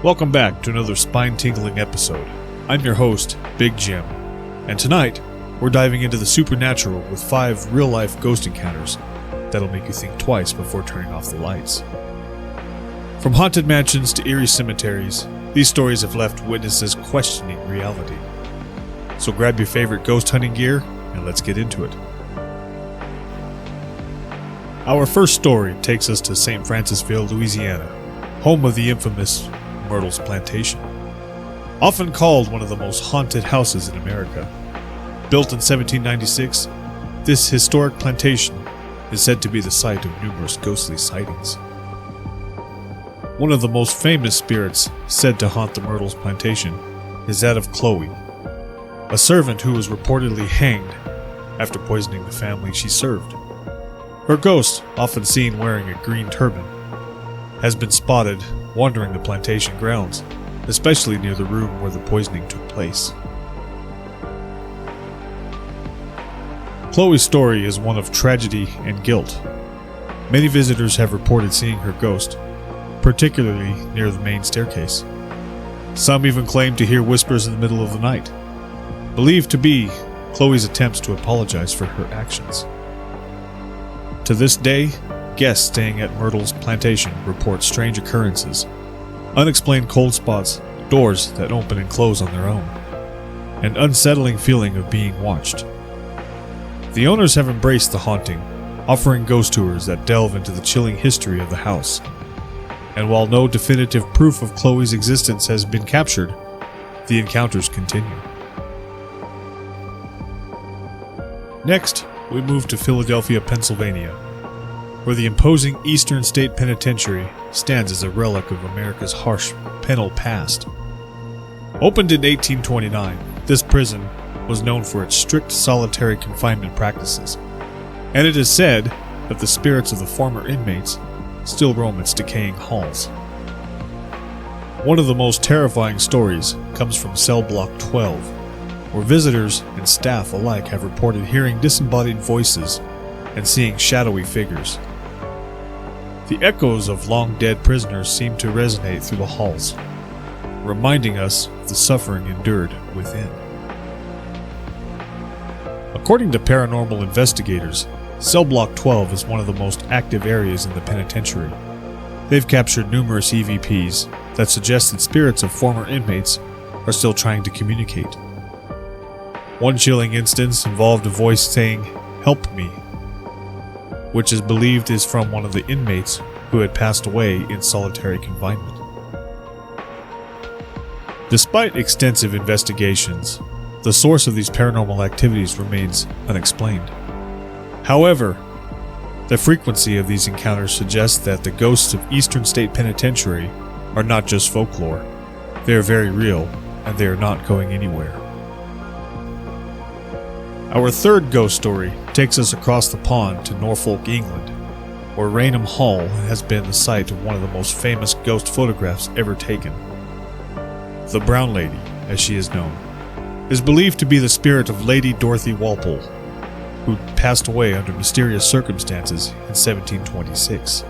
Welcome back to another spine-tingling episode. I'm your host, Big Jim, and tonight we're diving into the supernatural with 5 real-life ghost encounters that'll make you think twice before turning off the lights. From haunted mansions to eerie cemeteries, these stories have left witnesses questioning reality. So grab your favorite ghost hunting gear and let's get into it. Our first story takes us to St. Francisville, Louisiana, home of the infamous Myrtles Plantation. Often called one of the most haunted houses in America. Built in 1796, this historic plantation is said to be the site of numerous ghostly sightings. One of the most famous spirits said to haunt the Myrtles Plantation is that of Chloe, a servant who was reportedly hanged after poisoning the family she served. Her ghost, often seen wearing a green turban, has been spotted wandering the plantation grounds, especially near the room where the poisoning took place. Chloe's story is one of tragedy and guilt. Many visitors have reported seeing her ghost, particularly near the main staircase. Some even claim to hear whispers in the middle of the night, believed to be Chloe's attempts to apologize for her actions. To this day, guests staying at Myrtles Plantation report strange occurrences, unexplained cold spots, doors that open and close on their own, an unsettling feeling of being watched. The owners have embraced the haunting, offering ghost tours that delve into the chilling history of the house. And while no definitive proof of Chloe's existence has been captured, the encounters continue. Next, we move to Philadelphia, Pennsylvania, where the imposing Eastern State Penitentiary stands as a relic of America's harsh penal past. Opened in 1829, this prison was known for its strict solitary confinement practices, and it is said that the spirits of the former inmates still roam its decaying halls. One of the most terrifying stories comes from cell block 12, where visitors and staff alike have reported hearing disembodied voices and seeing shadowy figures. The echoes of long-dead prisoners seem to resonate through the halls, reminding us of the suffering endured within. According to paranormal investigators, Cell Block 12 is one of the most active areas in the penitentiary. They've captured numerous EVPs that suggest that spirits of former inmates are still trying to communicate. One chilling instance involved a voice saying, "Help me," which is believed is from one of the inmates who had passed away in solitary confinement. Despite extensive investigations, the source of these paranormal activities remains unexplained. However, the frequency of these encounters suggests that the ghosts of Eastern State Penitentiary are not just folklore. They are very real, and they are not going anywhere. Our third ghost story takes us across the pond to Norfolk, England, where Raynham Hall has been the site of one of the most famous ghost photographs ever taken. The Brown Lady, as she is known, is believed to be the spirit of Lady Dorothy Walpole, who passed away under mysterious circumstances in 1726.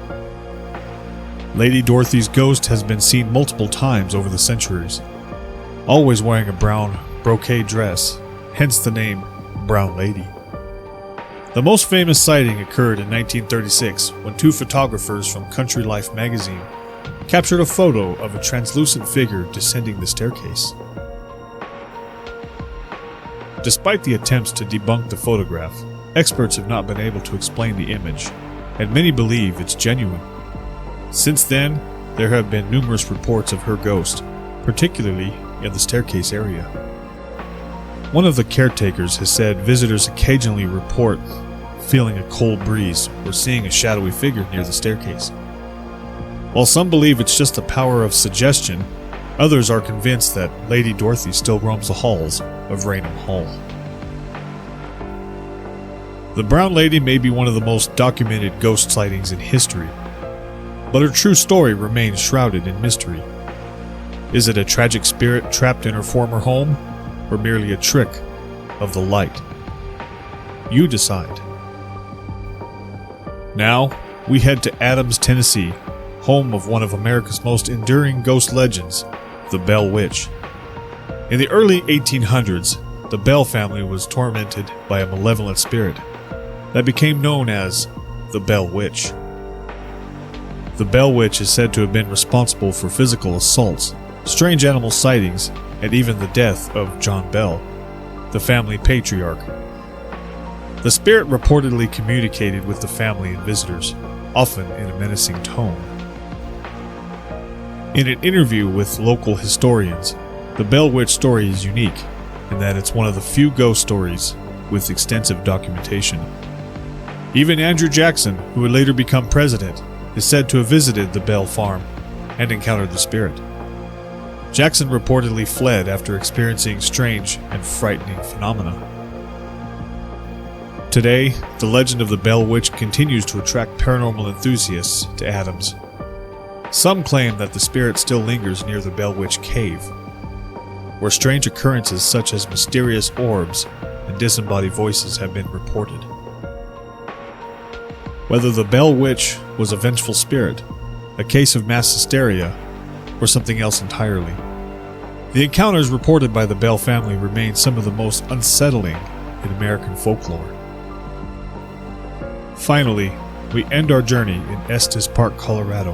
Lady Dorothy's ghost has been seen multiple times over the centuries, always wearing a brown brocade dress, hence the name Brown Lady. The most famous sighting occurred in 1936 when 2 photographers from Country Life magazine captured a photo of a translucent figure descending the staircase. Despite the attempts to debunk the photograph, experts have not been able to explain the image, and many believe it's genuine. Since then, there have been numerous reports of her ghost, particularly in the staircase area. One of the caretakers has said visitors occasionally report feeling a cold breeze or seeing a shadowy figure near the staircase. While some believe it's just the power of suggestion, others are convinced that Lady Dorothy still roams the halls of Raynham Hall. The Brown Lady may be one of the most documented ghost sightings in history, but her true story remains shrouded in mystery. Is it a tragic spirit trapped in her former home, or merely a trick of the light? You decide. Now, we head to Adams, Tennessee, home of one of America's most enduring ghost legends, the Bell Witch. In the early 1800s, the Bell family was tormented by a malevolent spirit that became known as the Bell Witch. The Bell Witch is said to have been responsible for physical assaults, strange animal sightings, and even the death of John Bell, the family patriarch. The spirit reportedly communicated with the family and visitors, often in a menacing tone. In an interview with local historians, the Bell Witch story is unique in that it's one of the few ghost stories with extensive documentation. Even Andrew Jackson, who would later become president, is said to have visited the Bell farm and encountered the spirit. Jackson reportedly fled after experiencing strange and frightening phenomena. Today, the legend of the Bell Witch continues to attract paranormal enthusiasts to Adams. Some claim that the spirit still lingers near the Bell Witch Cave, where strange occurrences such as mysterious orbs and disembodied voices have been reported. Whether the Bell Witch was a vengeful spirit, a case of mass hysteria, or something else entirely, the encounters reported by the Bell family remain some of the most unsettling in American folklore. Finally, we end our journey in Estes Park, Colorado,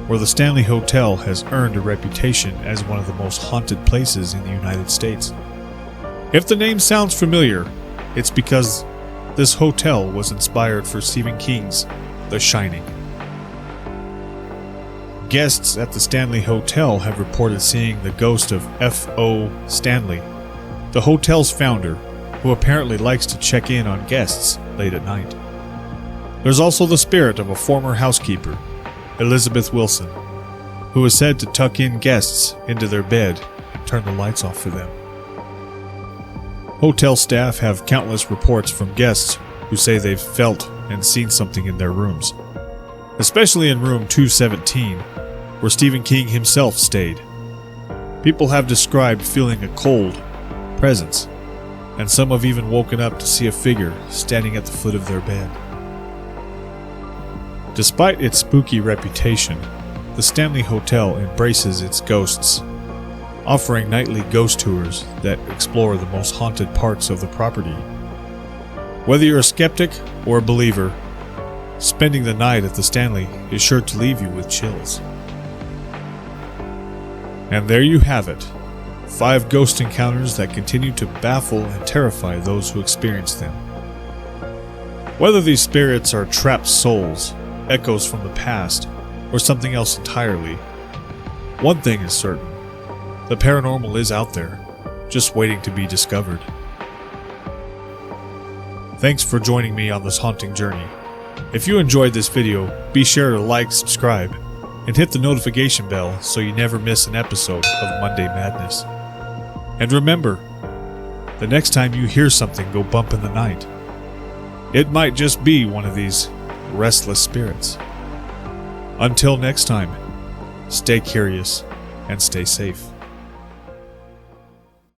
where the Stanley Hotel has earned a reputation as one of the most haunted places in the United States. If the name sounds familiar, it's because this hotel was inspired for Stephen King's The Shining. Guests at the Stanley Hotel have reported seeing the ghost of F.O. Stanley, the hotel's founder, who apparently likes to check in on guests late at night. There's also the spirit of a former housekeeper, Elizabeth Wilson, who is said to tuck in guests into their bed and turn the lights off for them. Hotel staff have countless reports from guests who say they've felt and seen something in their rooms, especially in room 217, where Stephen King himself stayed. People have described feeling a cold presence, and some have even woken up to see a figure standing at the foot of their bed. Despite its spooky reputation, the Stanley Hotel embraces its ghosts, offering nightly ghost tours that explore the most haunted parts of the property. Whether you're a skeptic or a believer, spending the night at the Stanley is sure to leave you with chills. And there you have it, 5 ghost encounters that continue to baffle and terrify those who experience them. Whether these spirits are trapped souls, echoes from the past, or something else entirely, one thing is certain: the paranormal is out there, just waiting to be discovered. Thanks for joining me on this haunting journey. If you enjoyed this video, be sure to like, subscribe, and hit the notification bell so you never miss an episode of Monday Madness. And remember, the next time you hear something go bump in the night, it might just be one of these restless spirits. Until next time, stay curious and stay safe.